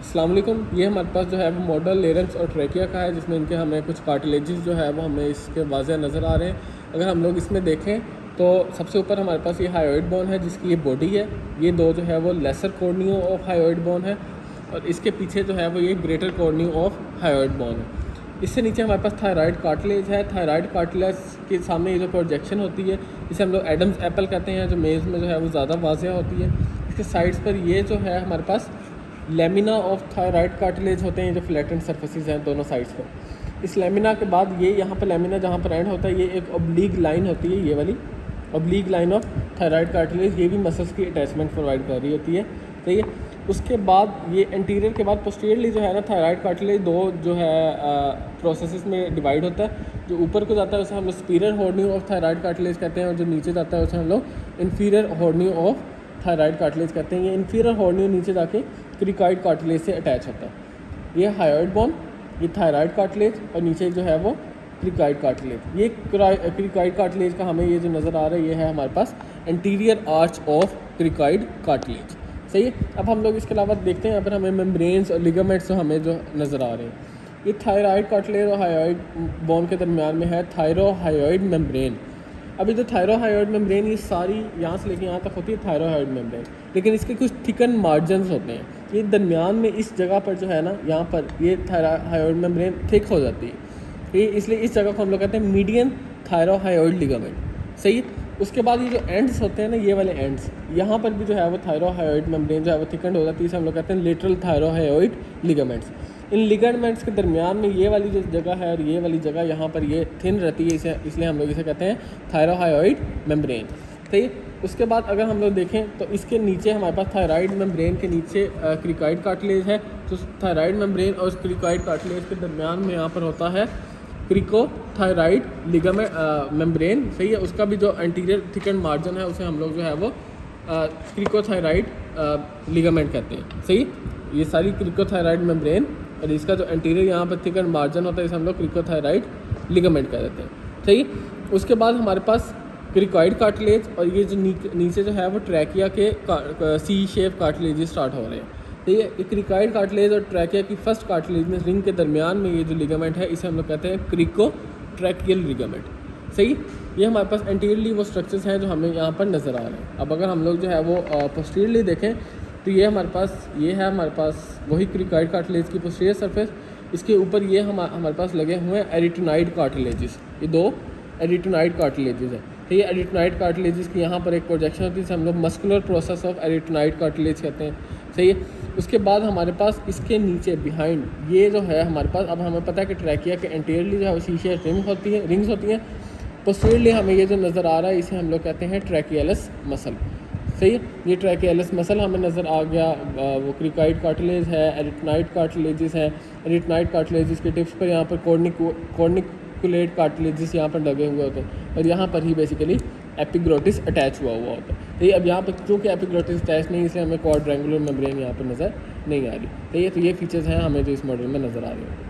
अस्सलाम वालेकुम। ये हमारे पास जो है वो मॉडल लेरेंस और ट्रैकिया का है, जिसमें इनके हमें कुछ कार्टिलेजेस जो है वो हमें इसके वाज़े नज़र आ रहे हैं। अगर हम लोग इसमें देखें तो सबसे ऊपर हमारे पास ये हायोइड बोन है, जिसकी ये बॉडी है। ये दो जो है वो लेसर कॉर्नियो ऑफ हायोइड बोन है, और इसके पीछे जो है वो ये ग्रेटर कॉर्नियो ऑफ हायोइड बोन है। इससे नीचे हमारे पास थायराइड कार्टिलेज है। थायराइड कार्टिलेज के सामने ये जो प्रोजेक्शन होती है, इसे हम लोग एडम्स एप्पल कहते हैं, जो मेज़ में जो है वो ज़्यादा वाज़ेह होती है। इसके साइड्स पर ये जो है हमारे पास लेमिना ऑफ थायराइड कार्टिलेज होते हैं, जो फ्लैटेंड सर्फेसिस हैं दोनों साइड्स पर। इस लेमिना के बाद ये यहाँ पर लेमिना जहाँ पर एंड होता है, ये एक ऑब्लीग लाइन होती है, ये वाली ऑब्लीग लाइन ऑफ थायराइड कार्टिलेज। ये भी मसल्स की अटैचमेंट प्रोवाइड कर रही होती है, ठीक है। उसके बाद ये एंटीरियर के बाद पोस्टीरियरली जो है ना, थायराइड कार्टिलेज दो जो है प्रोसेसेस में डिवाइड होता है। जो ऊपर को जाता है उसे हम लोग सुपीरियर हॉर्नियो ऑफ थायराइड कार्टिलेज कहते हैं, और जो नीचे जाता है उसे हम लोग इन्फीरियर हॉर्नियो ऑफ थायराइड कार्टिलेज कहते हैं। ये इन्फीरियर हॉर्नियो नीचे जाके क्रिकॉइड कार्टिलेज से अटैच होता है। ये हायोइड बोन, ये थायराइड कार्टिलेज, और नीचे जो है वो क्रिकॉइड कार्टिलेज। ये क्रिकॉइड कार्टिलेज का हमें ये जो नज़र आ रहा है, ये है हमारे पास anterior arch of cricoid cartilage, सही है। अब हम लोग इसके अलावा देखते हैं यहाँ पर हमें मेम्ब्रेन्स और लिगामेंट्स जो हमें जो नज़र आ रहे हैं। ये थायराइड कार्टिलेज और हायोइड बोन के दरमियान में है थायरोहायोइड मेम्ब्रेन। अभी जो थायरोहायोइड मेम्ब्रेन ये सारी यहाँ से लेके यहाँ तक होती है थायरोहायोइड मेम्ब्रेन, लेकिन इसके कुछ थिकन मार्जिन्स होते हैं। ये दरमियान में इस जगह पर जो है ना, यहाँ पर ये थायरोहायोइड मेम्ब्रेन थिक हो जाती है, ये इसलिए इस जगह को हम लोग कहते हैं मीडियन थायरोहायोइड लिगामेंट, सही है। उसके बाद ये जो एंड्स होते हैं ना, ये वाले एंड्स, यहाँ पर भी जो है वो थायरोहायोइड मेम्ब्रेन जो है वो थिकंड हो जाती है, इसे हम लोग कहते हैं लेटरल थायरोहायोइड लिगामेंट्स। इन लिगामेंट्स के दरमियान में ये वाली जो जगह है और ये वाली जगह यहाँ पर ये थिन रहती है, इसे इसलिए हम लोग इसे कहते हैं थायरोहायोइड मेम्ब्रेन, ठीक है। उसके बाद अगर हम लोग देखें तो इसके नीचे हमारे पास थायराइड मेम्ब्रेन के नीचे क्रिकॉइड कार्टिलेज है। तो थायराइड मेम्ब्रेन और क्रिकॉइड कार्टिलेज के दरमियान में यहाँ पर होता है क्रिकोथायराइड लिगामेंट मेम्ब्रेन, सही है। उसका भी जो एंटीरियर थिकन मार्जिन है उसे हम लोग जो है वो क्रिकोथायराइड लिगामेंट कहते हैं, सही। ये सारी क्रिकोथायराइड मेम्ब्रेन और इसका जो एंटीरियर यहाँ पर थिकन मार्जिन होता है, इसे हम लोग क्रिकोथायराइड लिगामेंट कह देते हैं, सही। उसके बाद हमारे पास क्रिकॉइड कार्टिलेज और ये जो नीचे जो है वो ट्रैकिया के सी शेप कार्टिलेज स्टार्ट हो रहे हैं, ठीक है। ये क्रिकॉइड कार्टिलेज और ट्रैकिया की फर्स्ट कार्टिलेज में रिंग के दरमियान में ये जो लिगामेंट है, इसे हम लोग कहते हैं क्रिकोट्रैकियल लिगामेंट, सही। ये हमारे पास एंटीरियरली वो स्ट्रक्चर्स हैं जो हमें यहाँ पर नज़र आ रहे हैं। अब अगर हम लोग जो है वो पोस्टीरियरली देखें तो ये हमारे पास वही क्रिकॉइड कार्टिलेज की पोस्टीरियर सरफेस। इसके ऊपर ये हमारे पास लगे हुए हैं एरिटोनाइड कार्टिलेजेस, ये दो एरिटोनाइड कार्टिलेजेस हैं, ठीक है। एरिटोनाइड कार्टिलेजेस की यहाँ पर एक प्रोजेक्शन होती है, जिसे हम लोग मस्कुलर प्रोसेस ऑफ एरिटोनाइड कार्टिलेज कहते हैं, सही है। उसके बाद हमारे पास इसके नीचे बिहाइंड ये जो है हमारे पास, अब हमें पता है कि ट्रैकिया के एंटीरियरली जो है शीशे रिंग्स होती हैं। पोस्टीरियरली हमें ये जो नज़र आ रहा है, इसे हम लोग कहते हैं ट्रैकियलस मसल, सही है। ये ट्रैकियलस मसल हमें नज़र आ गया। वो क्रिकॉइड कार्टिलेज है, एरिटोनाइड कार्टिलेजेस हैं। एरिटोनाइड कार्टिलेजेस के टिप्स पर यहाँ पर कॉर्निकुलेट कार्टिलेजेस यहाँ पर लगे हुए होते हैं, और यहाँ पर ही बेसिकली एपिग्लोटिस अटैच हुआ होता है, तो ये अब यहाँ पर क्योंकि एपिग्लोटिस अटैच नहीं, इसलिए हमें क्वाड्रेंगुलर मेम्ब्रेन यहाँ पर नज़र नहीं आ रही, तो ये फीचर्स हैं हमें जो इस मॉडल में नज़र आ रहे हैं।